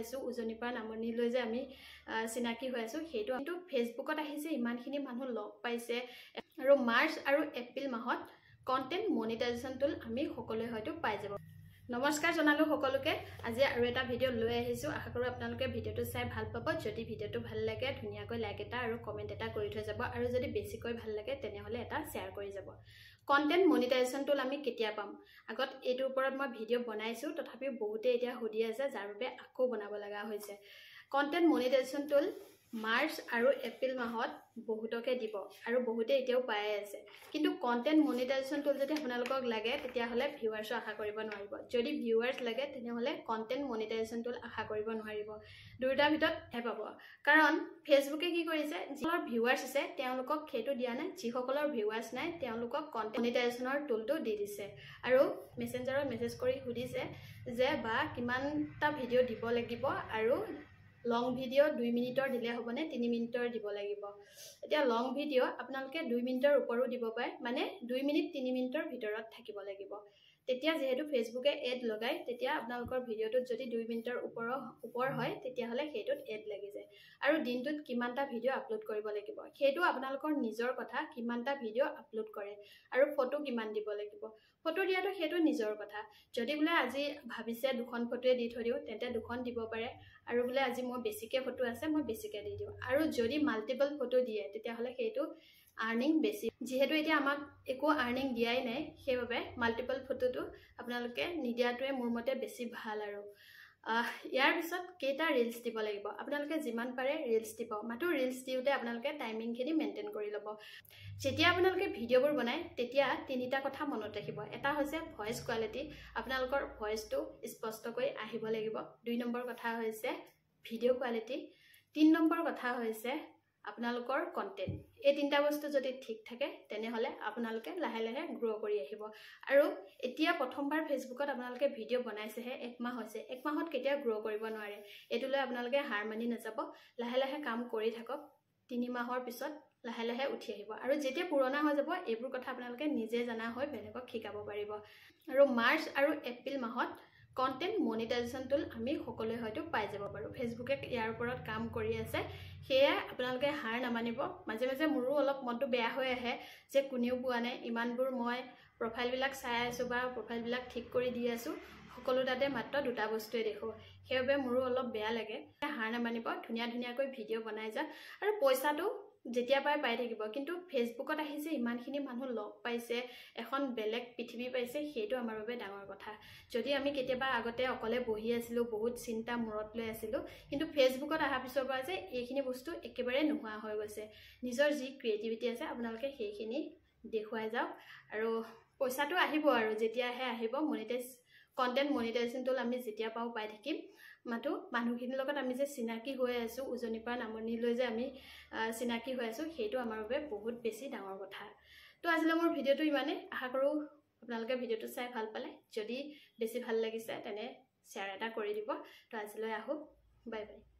আছো উজনিৰ পৰা নামনিলৈ যে আমি চিনাকি হৈ আছো সেইটো কিন্তু ফেচবুকত আহিছে ইমানখিনি মানুহ লগ পাইছে আৰু মাৰ্চ আৰু এপ্ৰিল মাহত কন্টেন্ট মনিটাইজেশন টুল আমি সকলোৱে হয়তো পাই যাব নমস্কাৰ জনালো সকলোকে আজি আৰু এটা ভিডিও লৈ আহিছো আশা কৰো আপোনালোকে ভিডিওটো চাই ভাল পাব যদি ভিডিওটো ভাল লাগে ধুনিয়াকৈ লাইক এটা আৰু কমেন্ট এটা কৰি থৈ যাব আৰু যদি বেছিকৈ ভাল লাগে তেনেহলে এটা শেয়াৰ কৰি যাব কন্টেন্ট মনিটাইজেশন টুল আমি কেতিয়া পাম আগত এইটোৰ ওপৰত মই ভিডিও বনাইছো তথাপি বহুতে এতিয়া হুদি আছে যাৰ বাবে আকৌ বনাব লগা হৈছে কন্টেন্ট মনিটাইজেশন টুল মাৰ্চ আৰু এপ্ৰিল মাহত বহুতকে দিব আৰু বহুতে এতিয়াও পাই আছে কিন্তু কন্টেন্ট মনিটাইজেশন টুল যদি আপোনালোকক লাগে তেতিয়া হলে ভিউৱাৰ্ছ আশা কৰিব নোৱাৰিব যদি ভিউৱাৰ্ছ লাগে তেনেহলে কন্টেন্ট মনিটাইজেশন টুল আশা কৰিব নোৱাৰিব দুটাৰ ভিতৰত হে পাব কাৰণ ফেচবুকে কি কৰিছে যিসকলৰ ভিউৱাৰ্ছ আছে তেওঁলোকক সেইটো দিয়া নাই যিসকলৰ ভিউৱাৰ্ছ নাই তেওঁলোকক কন্টেন্ট মনিটাইজেশনৰ টুলটো দি দিছে আৰু মেসেঞ্জাৰত মেসেজ কৰি সুধিছে যে বা কিমানটা ভিডিও দিব লাগিব আৰু লং ভিডিও 2 মিনিটৰ দিলে হবনে 3 মিনিটৰ দিব লাগিব এতিয়া লং ভিডিও আপোনালোকে 2 মিনিটৰ ওপৰো দিব পাৰে মানে 2 মিনিট 3 মিনিটৰ ভিতৰত থাকিব লাগিব তেতিয়া যেহেতু ফেসবুকে এড লগাই তেতিয়া আপোনালোকৰ ভিডিওটোত যদি 2 মিনিটৰ ওপৰ হয় তেতিয়া হলে হেটোত এড লাগি যায় আৰু দিনটোত কিমানটা ভিডিও আপলোড কৰিব লাগিব হেটো আপোনালোকৰ নিজৰ কথা কিমানটা ভিডিও আপলোড কৰে আৰু ফটো কিমান দিব লাগিব ফটো দিয়াটো হেটো নিজৰ কথা যদি বোলে আজি ভাবিছে দুখন ফটোৱে দি থৈ দিও তেন্তে দুখন দিব পাৰে আৰু বোলে আজি মোৰ বেছিকে ফটো আছে মই বেছিকে দি দিও আৰু যদি মাল্টিপল ফটো দিয়ে তেতিয়া হলে হেটো আৰ্নিং বেছি যেহেতু এতিয়া আমাক একো আৰ্নিং দিয়াই নাই সেইবাবে মাল্টিপল ফটোটো আপোনালোকে নিদিয়াটোৱে মোৰ মতে বেছি ভাল আৰু ইয়াৰ পিছত কেটা ৰিলস দিব লাগিব আপোনালোকে যিমান পাৰে ৰিলস দিব মাত্ৰ ৰিলস দিওতে আপোনালোকে টাইমিং খিনি মেইনটেইন কৰি লব যেতিয়া আপোনালোকে ভিডিওবোৰ বনাই তেতিয়া তিনিটা কথা মনত ৰাখিব এটা হৈছে ভয়েস কোৱালিটি আপোনালোকৰ ভয়েসটো স্পষ্টকৈ আহিব লাগিব দুই নম্বৰ কথা হৈছে ভিডিও কোৱালিটি তিন নম্বৰ কথা হৈছে আপোনালোকৰ কন্টেন্ট এই তিনটা বস্তু যদি ঠিক থাকে তেনেহলে আপোনালোকে লাহে লাহে গ্ৰো কৰি আহিব আৰু এতিয়া প্ৰথমবাৰ ফেসবুকত আপোনালোকে ভিডিও বনাইছেহে এক মাহ হৈছে এক মাহত কেতিয়া গ্ৰো কৰিব নোৱাৰে এটোলৈ আপোনালোকে হাৰ মানি নাযাব লাহে লাহে কাম কৰি থাকক 3 মাহৰ পিছত লাহে লাহে উঠি আহিব আৰু যেতিয়া পুৰণা হৈ যাব এইবোৰ কথা আপোনালোকে নিজে জানা হৈ বেলেগক শিকাব পাৰিব আৰু মাৰ্চ আৰু এপ্ৰিল মাহত কন্টেন্ট মনিটাইজেশন টুল আমি সকলোৱে হয়তো পাই যাব পাৰো ফেসবুকে ইয়াৰ ওপৰত কাম কৰি আছে হেয়া আপোনালোকে হাৰ নামানিব মাজে মাজে মোৰো অলপ মনটো বেয়া হৈ আহে যে কোনেও পোৱা নাই ইমানবোৰ মই প্ৰফাইল বিলাক চাই আছো বা প্ৰফাইল বিলাক ঠিক কৰি দি আছো সকলো তাতে মাত্ৰ দুটা বস্তুৱে দেখো হেবে মোৰো অলপ বেয়া লাগে হাৰ নামানিব ধুনিয়াকৈ ভিডিও বনাই যা আৰু পইচাটো যেতিয়া পাই থাকিব কিন্তু ফেসবুকত আহিছে ইমানখিনি মানুহ লগ পাইছে এখন বেলেগ পৃথিৱী পাইছে হেটো আমাৰ বাবে ডাঙৰ কথা যদি আমি কেতিয়াবা আগতে অকলে বহি আছিলো বহুত চিন্তা মূৰত লৈ আছিলো কিন্তু ফেসবুকত আহা পিছৰ পৰা যে এইখিনি বস্তু একেবাৰে নোহোৱা হৈ গৈছে নিজৰ যি ক্ৰিয়েটিভিটি আছে আপোনালোকে সেইখিনি দেখুৱাই যাওক আৰু পইচাটো আহিব আৰু যেতিয়াহে আহিব কন্টেন্ট মনিটাইজেশন টুল আমি যেতিয়া পাও পাই থাকিম মাতো মানুহখিনিৰ লগত আমি যে চিনাকি হৈ আছো উজনিৰ পৰা নামনিলৈ যে আমি চিনাকি হৈ আছো হেটো আমাৰ বাবে বহুত বেছি ডাঙৰ কথা তো আজিলৈ মোৰ ভিডিওটো ইমানে আশা কৰো আপোনালোকে ভিডিওটো চাই ভাল পালে যদি বেছি ভাল লাগিছে তেনে শেয়াৰ এটা কৰি দিব তো আজিলৈ আহো বাই বাই